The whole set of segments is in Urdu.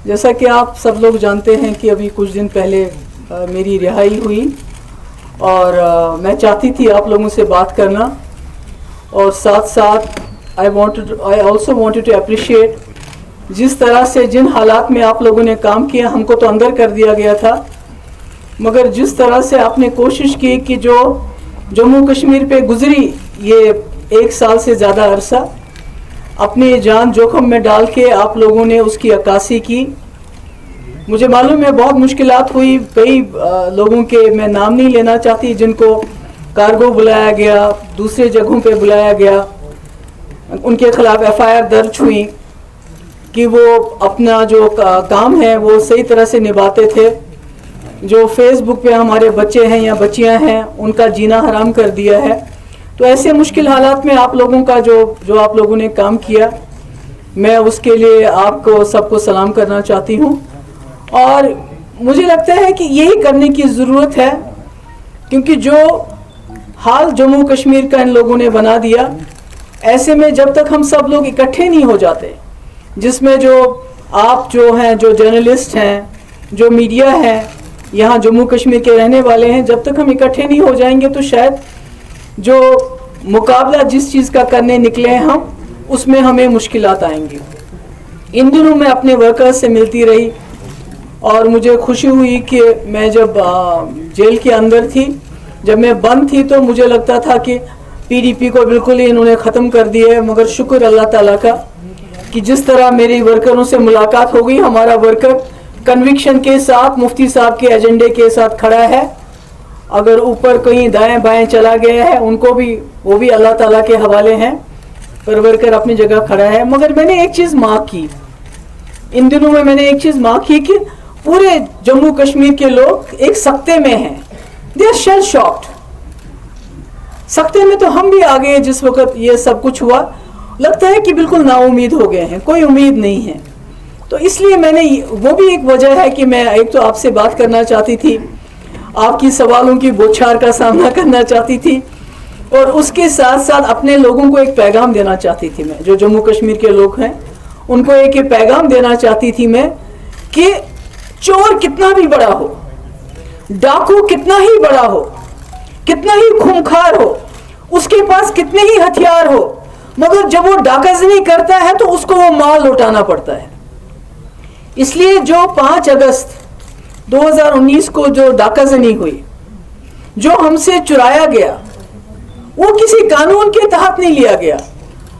جیسا کہ آپ سب لوگ جانتے ہیں کہ ابھی کچھ دن پہلے میری رہائی ہوئی اور میں چاہتی تھی آپ لوگوں سے بات کرنا، اور ساتھ ساتھ I also wanted to appreciate جس طرح سے جن حالات میں آپ لوگوں نے کام کیا، ہم کو تو اندر کر دیا گیا تھا، مگر جس طرح سے آپ نے کوشش کی کہ جو جموں کشمیر پہ گزری یہ 1 سال سے زیادہ عرصہ، اپنی جان جوخم میں ڈال کے آپ لوگوں نے اس کی عکاسی کی. مجھے معلوم ہے بہت مشکلات ہوئی، کئی لوگوں کے میں نام نہیں لینا چاہتی جن کو کارگو بلایا گیا، دوسرے جگہوں پہ بلایا گیا، ان کے خلاف FIR درج ہوئی کہ وہ اپنا جو کام ہے وہ صحیح طرح سے نبھاتے تھے. جو فیس بک پہ ہمارے بچے ہیں یا بچیاں ہیں ان کا جینا حرام کر دیا ہے. تو ایسے مشکل حالات میں آپ لوگوں کا جو آپ لوگوں نے کام کیا، میں اس کے لیے آپ کو سب کو سلام کرنا چاہتی ہوں. اور مجھے لگتا ہے کہ یہی کرنے کی ضرورت ہے، کیونکہ جو حال جموں کشمیر کا ان لوگوں نے بنا دیا، ایسے میں جب تک ہم سب لوگ اکٹھے نہیں ہو جاتے، جس میں جو آپ جو ہیں، جو جرنلسٹ ہیں، جو میڈیا ہیں، یہاں جموں کشمیر کے رہنے والے ہیں، جب تک ہم اکٹھے نہیں ہو جائیں گے تو شاید جو مقابلہ جس چیز کا کرنے نکلے ہیں ہم، اس میں ہمیں مشکلات آئیں گی. ان دنوں میں اپنے ورکرز سے ملتی رہی اور مجھے خوشی ہوئی کہ میں جب جیل کے اندر تھی، جب میں بند تھی، تو مجھے لگتا تھا کہ PDP کو بالکل ہی انہوں نے ختم کر دیا ہے. مگر شکر اللہ تعالیٰ کا کہ جس طرح میری ورکروں سے ملاقات ہو گئی، ہمارا ورکر کنوکشن کے ساتھ مفتی صاحب کے ایجنڈے کے ساتھ کھڑا ہے. اگر اوپر کہیں دائیں بائیں چلا گیا ہے، ان کو بھی وہ بھی اللہ تعالیٰ کے حوالے ہیں، پر ورکر اپنی جگہ کھڑا ہے. مگر میں نے ایک چیز مارک کی ان دنوں میں ایک چیز مارک کی کہ پورے جموں کشمیر کے لوگ ایک سکتے میں ہیں. They are shell shocked. سکتے میں تو ہم بھی آ گئے جس وقت یہ سب کچھ ہوا. لگتا ہے کہ بالکل نا امید ہو گئے ہیں، کوئی امید نہیں ہے. تو اس لیے میں نے وہ بھی ایک وجہ ہے کہ میں ایک تو آپ سے بات کرنا چاہتی تھی، آپ کی سوالوں کی بوچھار کا سامنا کرنا چاہتی تھی، اور اس کے ساتھ ساتھ اپنے لوگوں کو ایک پیغام دینا چاہتی تھی. میں جو جموں کشمیر کے لوگ ہیں ان کو ایک پیغام دینا چاہتی تھی میں کہ چور کتنا بھی بڑا ہو، ڈاکو کتنا ہی بڑا ہو، کتنا ہی خونخوار ہو، اس کے پاس کتنے ہی ہتھیار ہو، مگر جب وہ ڈاکہ زنی کرتا ہے تو اس کو وہ مال لوٹانا پڑتا ہے. اس لیے جو 5 اگست 2019 کو جو ڈاکہ زنی ہوئی، جو ہم سے چرایا گیا، وہ کسی قانون کے تحت نہیں لیا گیا.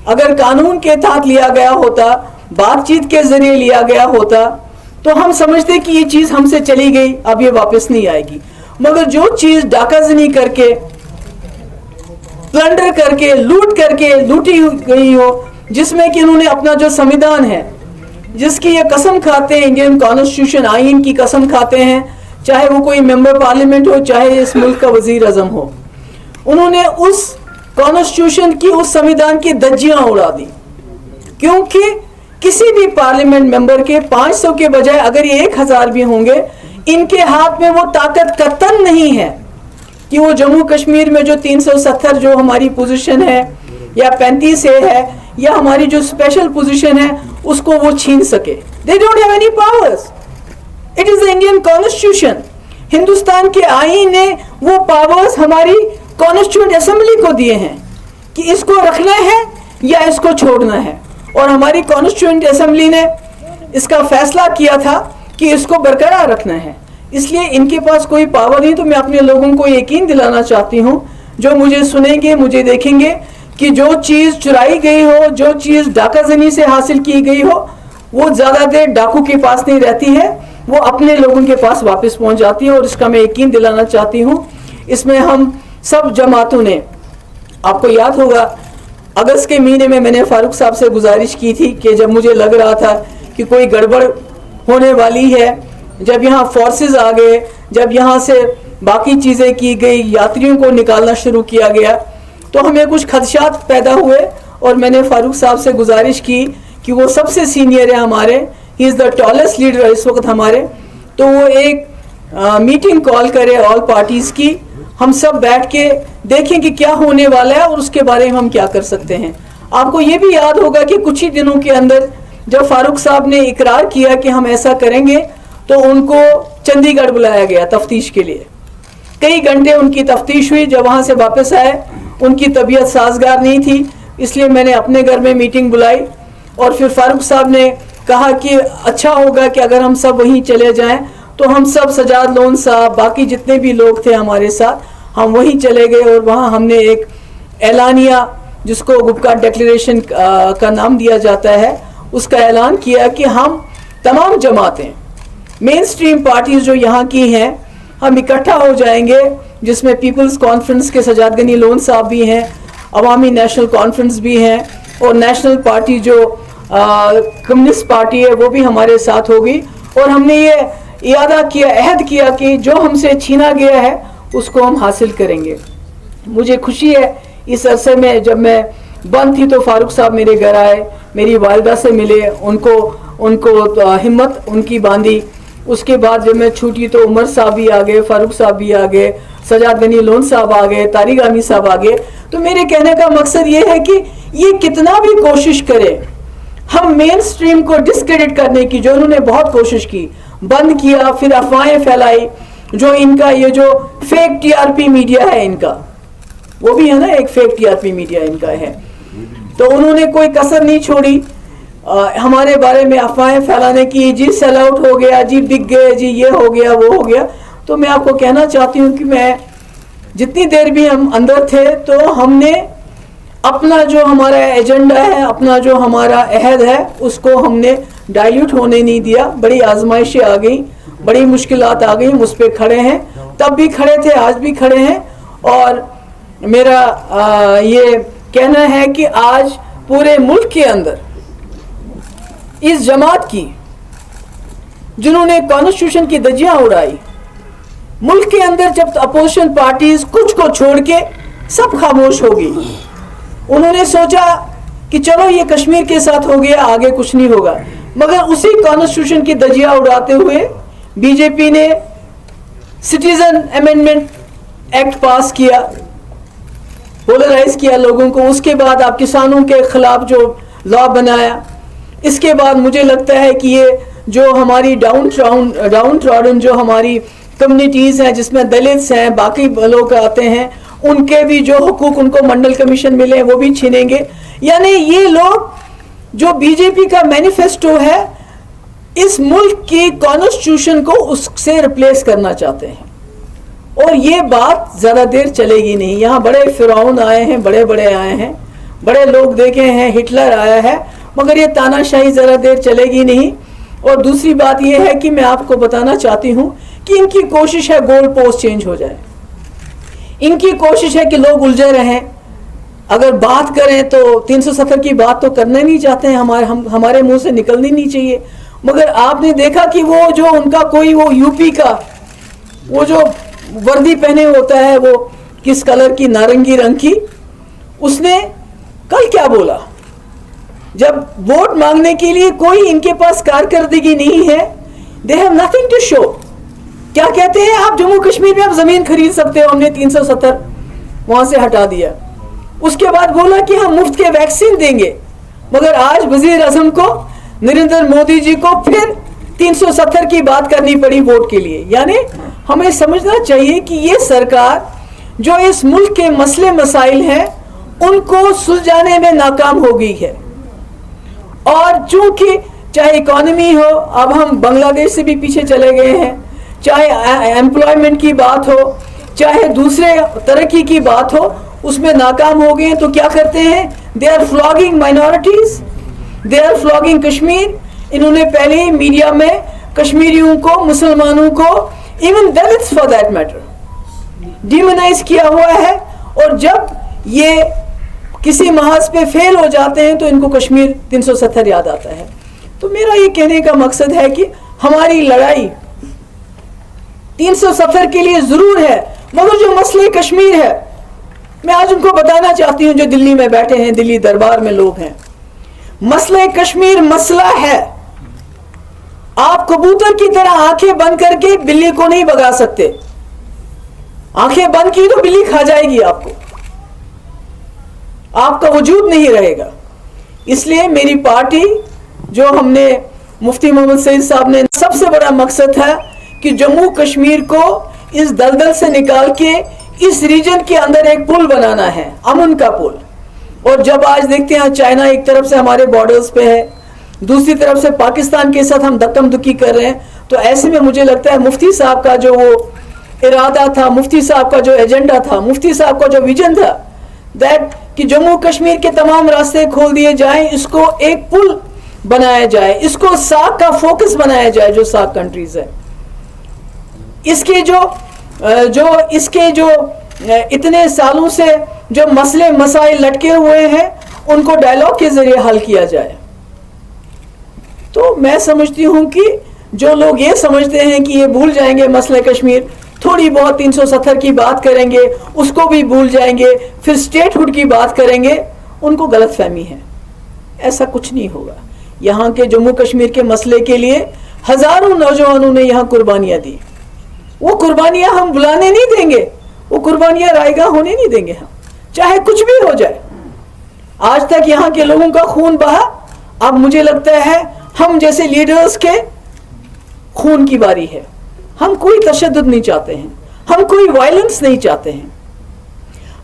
اگر قانون کے تحت لیا گیا ہوتا، بات چیت کے ذریعے لیا گیا ہوتا، تو ہم سمجھتے کہ یہ چیز ہم سے چلی گئی، اب یہ واپس نہیں آئے گی. مگر جو چیز ڈاکہ زنی کر کے، پلنڈر کر کے، لوٹ کر کے لوٹی گئی ہو، جس میں کہ انہوں نے اپنا جو سمویدھان ہے، جس کی یہ قسم کھاتے ہیں، انڈین کانسٹیٹیوشن آئین کی قسم کھاتے ہیں، چاہے وہ کوئی ممبر پارلیمنٹ ہو، چاہے اس ملک کا وزیر اعظم ہو، انہوں نے اس کانسٹیٹیوشن کی، اس سمویدھان کی دھجیاں اڑا دی. کیونکہ کسی بھی پارلیمنٹ ممبر کے 500 کے بجائے اگر یہ 1000 بھی ہوں گے، ان کے ہاتھ میں وہ طاقت قطعاً نہیں ہے کہ وہ جموں کشمیر میں جو 370 جو ہماری پوزیشن ہے، یا 35 ہے، یا ہماری جو اسپیشل پوزیشن ہے، اس کو وہ چھین سکے. They don't have any powers. It is the Indian Constitution. Hindustan کے آئین نے وہ پاورز ہماری کانسٹیٹیوئنٹ اسمبلی کو دیے ہیں کہ اس کو رکھنا ہے یا اس کو چھوڑنا ہے، اور ہماری کانسٹیٹیوئنٹ اسمبلی نے اس کا فیصلہ کیا تھا کہ اس کو برقرار رکھنا ہے. اس لیے ان کے پاس کوئی پاور نہیں. تو میں اپنے لوگوں کو یقین دلانا چاہتی ہوں، جو مجھے سنیں گے، مجھے دیکھیں گے، کہ جو چیز چرائی گئی ہو، جو چیز ڈاکہ زنی سے حاصل کی گئی ہو، وہ زیادہ دیر ڈاکو کے پاس نہیں رہتی ہے، وہ اپنے لوگوں کے پاس واپس پہنچ جاتی ہے. اور اس کا میں یقین دلانا چاہتی ہوں. اس میں ہم سب جماعتوں نے، آپ کو یاد ہوگا اگست کے مہینے میں نے فاروق صاحب سے گزارش کی تھی کہ جب مجھے لگ رہا تھا کہ کوئی گڑبڑ ہونے والی ہے، جب یہاں فورسز آ گئے، جب یہاں سے باقی چیزیں کی گئی، یاتریوں کو نکالنا شروع کیا گیا، تو ہمیں کچھ خدشات پیدا ہوئے. اور میں نے فاروق صاحب سے گزارش کی کہ وہ سب سے سینئر ہے ہمارے، ہی از دا ٹالسٹ لیڈر اس وقت ہمارے، تو وہ ایک میٹنگ کال کرے آل پارٹیز کی، ہم سب بیٹھ کے دیکھیں کہ کیا ہونے والا ہے اور اس کے بارے میں ہم کیا کر سکتے ہیں. آپ کو یہ بھی یاد ہوگا کہ کچھ ہی دنوں کے اندر جب فاروق صاحب نے اقرار کیا کہ ہم ایسا کریں گے تو ان کو چندی گڑھ بلایا گیا تفتیش کے لیے. کئی گھنٹے ان کی تفتیش ہوئی. جب وہاں سے واپس آئے ان کی طبیعت سازگار نہیں تھی, اس لیے میں نے اپنے گھر میں میٹنگ بلائی اور پھر فاروق صاحب نے کہا کہ اچھا ہوگا کہ اگر ہم سب وہیں چلے جائیں. تو ہم سب, سجاد لون صاحب, باقی جتنے بھی لوگ تھے ہمارے ساتھ, ہم وہیں چلے گئے اور وہاں ہم نے ایک اعلانیہ جس کو گپکار ڈیکلیریشن کا نام دیا جاتا ہے, اس کا اعلان کیا کہ ہم تمام جماعتیں, مین سٹریم پارٹیز جو یہاں کی ہیں, ہم اکٹھا ہو جائیں گے, جس میں پیپلز کانفرنس کے سجاد غنی لون صاحب بھی ہیں, عوامی نیشنل کانفرنس بھی ہیں, اور نیشنل پارٹی جو کمیونسٹ پارٹی ہے وہ بھی ہمارے ساتھ ہوگی. اور ہم نے یہ اعادہ کیا, عہد کیا کہ جو ہم سے چھینا گیا ہے اس کو ہم حاصل کریں گے. مجھے خوشی ہے اس عرصے میں جب میں بند تھی تو فاروق صاحب میرے گھر آئے, میری والدہ سے ملے, ان کو ہمت ان کی باندھی. اس کے بعد جب میں چھوٹی تو عمر صاحب بھی آ گئے, فاروق صاحب بھی آ گئے, سجاد غنی لون صاحب آ گئے, طارق عامی صاحب آ گئے. تو میرے کہنے کا مقصد یہ ہے کہ یہ کتنا بھی کوشش کرے, ہم مین سٹریم کو ڈسکریڈٹ کرنے کی, جو انہوں نے بہت کوشش کی, بند کیا, پھر افواہیں پھیلائی, جو ان کا یہ جو fake T R P media ہے ان کا, وہ بھی ہے نا ایک fake T R P media ان کا ہے, تو انہوں نے کوئی کسر نہیں چھوڑی ہمارے بارے میں افواہیں پھیلانے کی. جی سیل آؤٹ ہو گیا, جی بک گئے, جی یہ ہو گیا, وہ ہو گیا. تو میں آپ کو کہنا چاہتی ہوں کہ میں جتنی دیر بھی ہم اندر تھے تو ہم نے اپنا جو ہمارا ایجنڈا ہے, اپنا جو ہمارا عہد ہے, اس کو ہم نے ڈائلیوٹ ہونے نہیں دیا. بڑی آزمائشیں آ گئیں, بڑی مشکلات آ گئیں, اس پہ کھڑے ہیں, تب بھی کھڑے تھے, آج بھی کھڑے ہیں. اور میرا یہ کہنا ہے کہ آج پورے ملک کے اندر اس جماعت کی جنہوں نے کانسٹیٹیوشن کی دھجیاں اڑائی, ملک کے اندر جب اپوزیشن پارٹیز کچھ کو چھوڑ کے سب خاموش ہو گئی, انہوں نے سوچا کہ چلو یہ کشمیر کے ساتھ ہو گیا, آگے کچھ نہیں ہوگا. مگر اسی کانسٹیٹیوشن کی دھجیاں اڑاتے ہوئے بی جے پی نے سٹیزن امینڈمنٹ ایکٹ پاس کیا, پولرائز کیا لوگوں کو. اس کے بعد آپ کسانوں کے خلاف جو لا بنایا. اس کے بعد مجھے لگتا ہے کہ یہ جو ہماری ڈاؤن ٹراڈن جو ہماری کمیونٹیز ہیں, جس میں دلتس ہیں, باقی لوگ آتے ہیں, ان کے بھی جو حقوق ان کو منڈل کمیشن ملے ہیں وہ بھی چھینیں گے. یعنی یہ لوگ جو بی جے پی کا مینیفیسٹو ہے, اس ملک کی کانسٹیٹیوشن کو اس سے ریپلیس کرنا چاہتے ہیں. اور یہ بات زیادہ دیر چلے گی نہیں. یہاں بڑے فرعون آئے ہیں, بڑے آئے ہیں, بڑے لوگ دیکھے ہیں, ہٹلر آیا ہے, مگر یہ تاناشاہی ذرا دیر چلے گی نہیں. اور دوسری بات یہ ہے کہ میں آپ کو بتانا چاہتی ہوں کہ ان کی کوشش ہے گول پوسٹ چینج ہو جائے, ان کی کوشش ہے کہ لوگ الجھے رہیں. اگر بات کریں تو 370 کی بات تو کرنا نہیں چاہتے ہیں, ہمارے منہ سے نکلنی نہیں چاہیے. مگر آپ نے دیکھا کہ وہ جو ان کا کوئی وہ یو پی کا وہ جو وردی پہنے ہوتا ہے, وہ کس کلر کی, نارنگی رنگ کی, اس نے کل کیا بولا, جب ووٹ مانگنے کے لیے کوئی ان کے پاس کارکردگی نہیں ہے, they have nothing to show. کیا کہتے ہیں, آپ جموں کشمیر میں آپ زمین خرید سکتے ہو, ہم نے 370 وہاں سے ہٹا دیا. اس کے بعد بولا کہ ہم مفت کے ویکسین دیں گے, مگر آج وزیر اعظم کو, نریندر مودی جی کو پھر 370 کی بات کرنی پڑی ووٹ کے لیے. یعنی ہمیں سمجھنا چاہیے کہ یہ سرکار جو اس ملک کے مسئلے مسائل ہیں ان کو سلجھانے میں ناکام ہو گئی ہے. اور چونکہ چاہے اکانومی ہو, اب ہم بنگلہ دیش سے بھی پیچھے چلے گئے ہیں, چاہے ایمپلائمنٹ کی بات ہو, چاہے دوسرے ترقی کی بات ہو, اس میں ناکام ہو گئے ہیں. تو کیا کرتے ہیں, they are flagging minorities, they are flagging Kashmir. انہوں نے پہلے ہی میڈیا میں کشمیریوں کو, مسلمانوں کو, even دلتس for that matter, demonise کیا ہوا ہے. اور جب یہ کسی محاذ پہ فیل ہو جاتے ہیں تو ان کو کشمیر 370 یاد آتا ہے. تو میرا یہ کہنے کا مقصد ہے کہ ہماری لڑائی 370 کے لیے ضرور ہے, مگر جو مسئلہ کشمیر ہے, میں آج ان کو بتانا چاہتی ہوں جو دلی میں بیٹھے ہیں, دلی دربار میں لوگ ہیں, مسئلہ کشمیر مسئلہ ہے. آپ کبوتر کی طرح آنکھیں بند کر کے بلی کو نہیں بھگا سکتے. آنکھیں بند کی تو بلی کھا جائے گی آپ کو, آپ کا وجود نہیں رہے گا. اس لیے میری پارٹی جو ہم نے مفتی محمد سعید صاحب نے, سب سے بڑا مقصد تھا کہ جموں کشمیر کو اس دلدل سے نکال کے اس ریجن کے اندر ایک پل بنانا ہے, امن کا پل. اور جب آج دیکھتے ہیں چائنا ایک طرف سے ہمارے بارڈرز پہ ہے, دوسری طرف سے پاکستان کے ساتھ ہم دکم دکی کر رہے ہیں, تو ایسے میں مجھے لگتا ہے مفتی صاحب کا جو وہ ارادہ تھا, مفتی صاحب کا جو ایجنڈا تھا, مفتی صاحب کا جو ویژن تھا, دیٹ کہ جموں کشمیر کے تمام راستے کھول دیے جائیں, اس کو ایک پل بنایا جائے, اس کو ساک کا فوکس بنایا جائے, جو ساک کنٹریز ہے. اس کے جو اتنے سالوں سے جو مسئلے مسائل لٹکے ہوئے ہیں ان کو ڈائلاگ کے ذریعے حل کیا جائے. تو میں سمجھتی ہوں کہ جو لوگ یہ سمجھتے ہیں کہ یہ بھول جائیں گے مسئلہ کشمیر, تھوڑی بہت 370 کی بات کریں گے, اس کو بھی بھول جائیں گے, پھر اسٹیٹ ہوڈ کی بات کریں گے, ان کو غلط فہمی ہے. ایسا کچھ نہیں ہوگا. یہاں کے جموں کشمیر کے مسئلے کے لیے ہزاروں نوجوانوں نے یہاں قربانیاں دی. وہ قربانیاں ہم بلانے نہیں دیں گے, وہ قربانیاں رائے گاہ ہونے نہیں دیں گے ہم, چاہے کچھ بھی ہو جائے. آج تک یہاں کے لوگوں کا خون بہا, اب مجھے لگتا ہے ہم جیسے لیڈرز کے خون کی باری ہے. ہم کوئی تشدد نہیں چاہتے ہیں, ہم کوئی وائلنس نہیں چاہتے ہیں.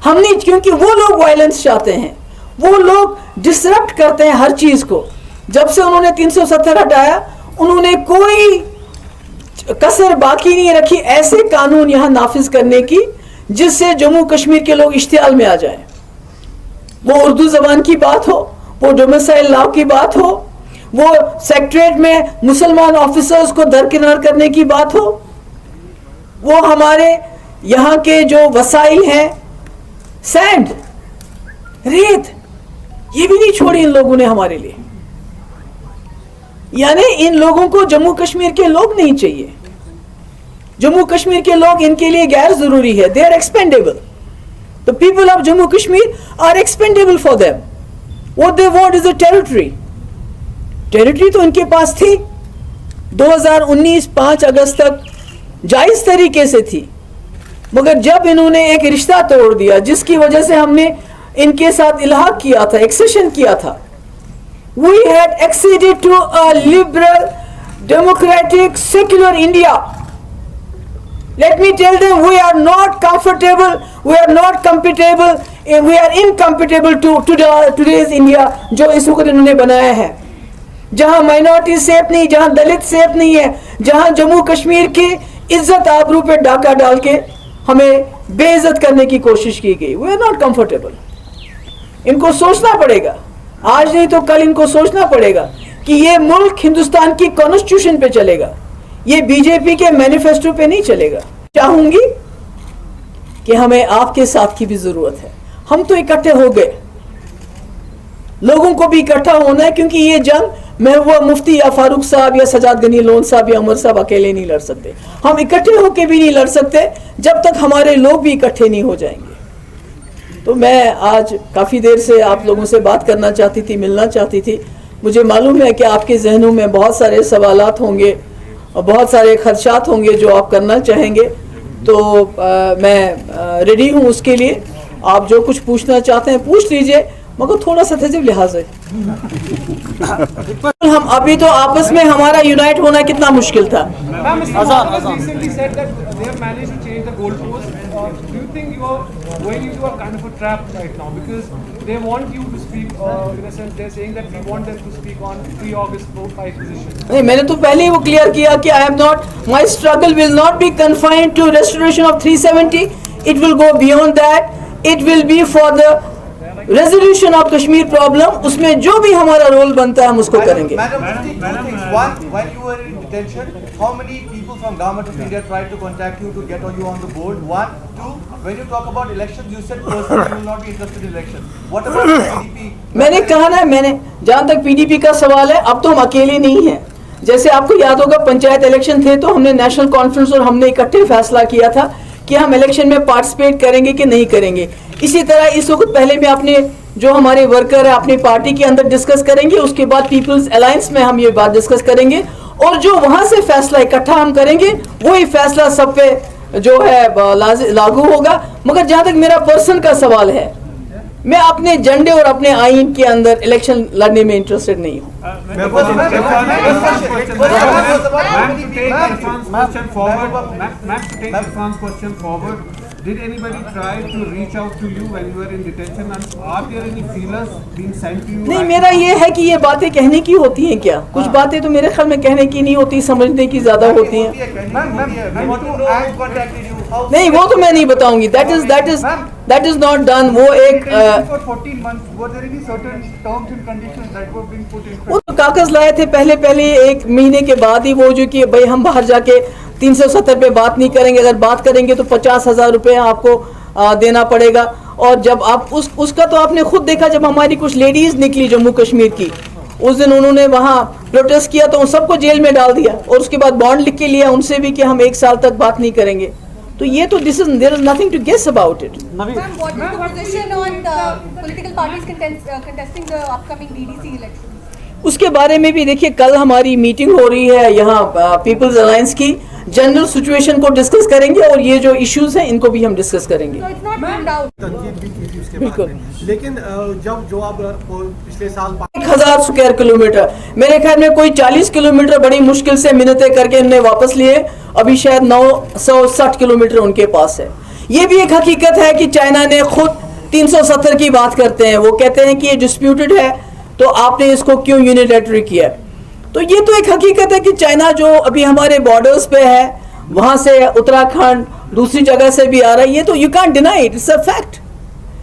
ہم نہیں, کیونکہ وہ لوگ وائلنس چاہتے ہیں, وہ لوگ ڈسرپٹ کرتے ہیں ہر چیز کو. جب سے انہوں نے 370 ہٹایا, انہوں نے کوئی کسر باقی نہیں رکھی ایسے قانون یہاں نافذ کرنے کی جس سے جموں کشمیر کے لوگ اشتعال میں آ جائیں. وہ اردو زبان کی بات ہو, وہ ڈومیسائل لاء کی بات ہو, وہ سیکٹریٹ میں مسلمان آفیسرز کو درکنار کرنے کی بات ہو, وہ ہمارے یہاں کے جو وسائل ہیں, سینڈ, ریت, یہ بھی نہیں چھوڑی ان لوگوں نے ہمارے لیے. یعنی ان لوگوں کو جموں کشمیر کے لوگ نہیں چاہیے. جموں کشمیر کے لوگ ان کے لیے غیر ضروری ہے. they are expendable. The people of Jammu Kashmir are expendable for them. What they want is a territory. Territory تو ان کے پاس تھی 2019 5 اگست تک جائز طریقے سے تھی, مگر جب انہوں نے ایک رشتہ توڑ دیا جس کی وجہ سے ہم نے ان کے ساتھ الحاق کیا تھا, ایکسیشن کیا تھا, we had acceded to a liberal, democratic, secular India. Let me tell them, we are not comfortable, we are not compatible, we are incompatible to today's India جو اس وقت انہوں نے بنایا ہے, جہاں مائنورٹی سیف نہیں, جہاں دلت سیف نہیں ہے, جہاں جموں کشمیر کی عزت آبرو پہ ڈاکہ ڈال کے ہمیں بے عزت کرنے کی کوشش کی گئی. we are not comfortable. ان کو سوچنا پڑے گا, آج نہیں تو کل ان کو سوچنا پڑے گا کہ یہ ملک ہندوستان کی کانسٹیٹیوشن پہ چلے گا, یہ بی جے پی کے مینیفیسٹو پہ نہیں چلے گا. چاہوں گی کہ ہمیں آپ کے ساتھ کی بھی ضرورت ہے. ہم تو اکٹھے ہو گئے, لوگوں کو بھی اکٹھا ہونا ہے, کیونکہ یہ جنگ میں وہ مفتی یا فاروق صاحب یا سجاد غنی لون صاحب یا عمر صاحب اکیلے نہیں لڑ سکتے. ہم اکٹھے ہو کے بھی نہیں لڑ سکتے جب تک ہمارے لوگ بھی اکٹھے نہیں ہو جائیں گے. تو میں آج کافی دیر سے آپ لوگوں سے بات کرنا چاہتی تھی, ملنا چاہتی تھی. مجھے معلوم ہے کہ آپ کے ذہنوں میں بہت سارے سوالات ہوں گے اور بہت سارے خدشات ہوں گے جو آپ کرنا چاہیں گے, تو میں ریڈی ہوں اس کے لیے. آپ جو کچھ پوچھنا چاہتے ہیں پوچھ لیجئے, مگر تھوڑا سا تہذیب لحاظ ہے. ہم ابھی تو آپس میں ہمارا یونائٹ ہونا کتنا مشکل تھا. نہیں, میں نے تو پہلے ہی وہ کلیئر کیا کہ I am not, my struggle will not be confined to restoration of 370. It will go beyond that. It will be for the resolution of Kashmir problem. اس میں جو بھی ہمارا رول بنتا ہے ہم اس کو کریں گے. Madam Mufti, two things. One, while you were in detention, how many people from government of India tried to contact you to get you on the board? One. Two, when you talk about elections, you said personally you will not be interested in elections. What about PDP? میں نے کہا نا, میں نے جہاں تک پی ڈی پی کا سوال ہے, اب تو ہم اکیلے نہیں ہیں. جیسے آپ کو یاد ہوگا پنچایت الیکشن تھے تو ہم نے نیشنل کانفرنس اور ہم نے اکٹھے فیصلہ کیا تھا کہ ہم الیکشن میں پارٹیسپیٹ کریں گے کہ نہیں کریں گے. اسی طرح اس وقت پہلے میں اپنے جو ہمارے ورکر ہیں اپنی پارٹی کے اندر ڈسکس کریں گے, اس کے بعد پیپلز الائنس میں ہم یہ بات ڈسکس کریں گے, اور جو وہاں سے فیصلہ اکٹھا ہم کریں گے وہی فیصلہ سب پہ جو ہے لاگو ہوگا. مگر جہاں تک میرا پرسن کا سوال ہے, میں اپنے جھنڈے اور اپنے آئین کے اندر الیکشن لڑنے میں انٹرسٹڈ نہیں ہوں. Did anybody try to reach out to you when you were in detention, and are there any feelers being sent to you? نہیں, میرا یہ ہے کہ یہ باتیں کہنے کی ہوتی ہیں کیا؟ کچھ باتیں تو میرے خیال میں کہنے کی نہیں ہوتی, سمجھنے کی زیادہ ہوتی ہیں. نہیں, وہ تو میں نہیں بتاؤں گی. That is not done. وہ ایک For 14 months, were there any certain terms and conditions that were being put in? وہ تو کاغذ لائے تھے پہلے ایک مہینے کے بعد ہی, وہ جو کہ بھائی ہم باہر جا کے 370 پہ بات نہیں کریں گے, اگر بات کریں گے تو 50,000 روپے آپ کو دینا پڑے گا. اور جب آپ اس کا تو آپ نے خود دیکھا, جب ہماری کچھ لیڈیز نکلی جموں کشمیر کی, اس دن انہوں نے وہاں پروٹیسٹ کیا تو ان سب کو جیل میں ڈال دیا, اور اس کے بعد بانڈ لکھ کے لیا ان سے بھی کہ ہم 1 سال تک بات نہیں کریں گے. تو یہ تو there is nothing to guess about it. Ma'am, what is the position on the political parties contesting the upcoming DDC elections? اس کے بارے میں بھی دیکھیے, کل ہماری میٹنگ ہو رہی ہے یہاں پیپلز الائنس کی, جنرل سچویشن کو ڈسکس کریں گے, اور یہ جو ایشوز ہیں ان کو بھی ہم ڈسکس کریں گے. So it's not ruled out. تنقید بھی کی تھی اس کے بالکل. بعد میں, لیکن جو آپ پچھلے سال 1000 اسکوائر کلومیٹر, میرے خیال میں کوئی 40 کلومیٹر بڑی مشکل سے منتیں کر کے انہیں واپس لیے, ابھی شاید 960 کلومیٹر ان کے پاس ہے. یہ بھی ایک حقیقت ہے کہ چائنا نے خود 370 کی بات کرتے ہیں, وہ کہتے ہیں کہ یہ ڈسپیوٹڈ ہے تو آپ نے اس کو کیوں یونیلیٹرلی کیا. تو یہ تو ایک حقیقت ہے کہ چائنا جو ابھی ہمارے بارڈرز پہ ہے, وہاں سے اتراکھنڈ دوسری جگہ سے بھی آ رہا ہے, یہ تو you can't deny it, it's a fact.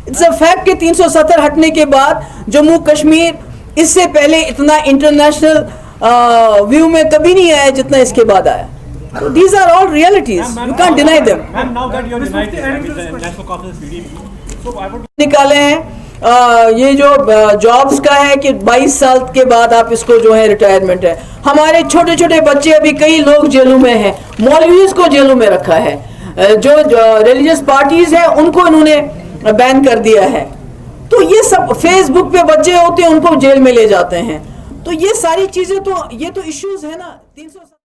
It's a fact کہ 370 ہٹنے کے بعد جموں کشمیر اس سے پہلے اتنا انٹرنیشنل ویو میں کبھی نہیں آیا جتنا اس کے بعد آیا. So these are all realities. You can't deny them. Ma'am, now that you are united with the National Conference PDP, so I would نکالے ہیں یہ جو جابس کا ہے کہ 22 سال کے بعد آپ اس کو جو ہے ریٹائرمنٹ ہے. ہمارے چھوٹے چھوٹے بچے, ابھی کئی لوگ جیلوں میں ہیں, مولویز کو جیلوں میں رکھا ہے, جو ریلیجیس پارٹیز ہیں ان کو انہوں نے بین کر دیا ہے. تو یہ سب فیس بک پہ بچے ہوتے ہیں, ان کو جیل میں لے جاتے ہیں. تو یہ ساری چیزیں تو یہ تو ایشوز ہیں نا. 300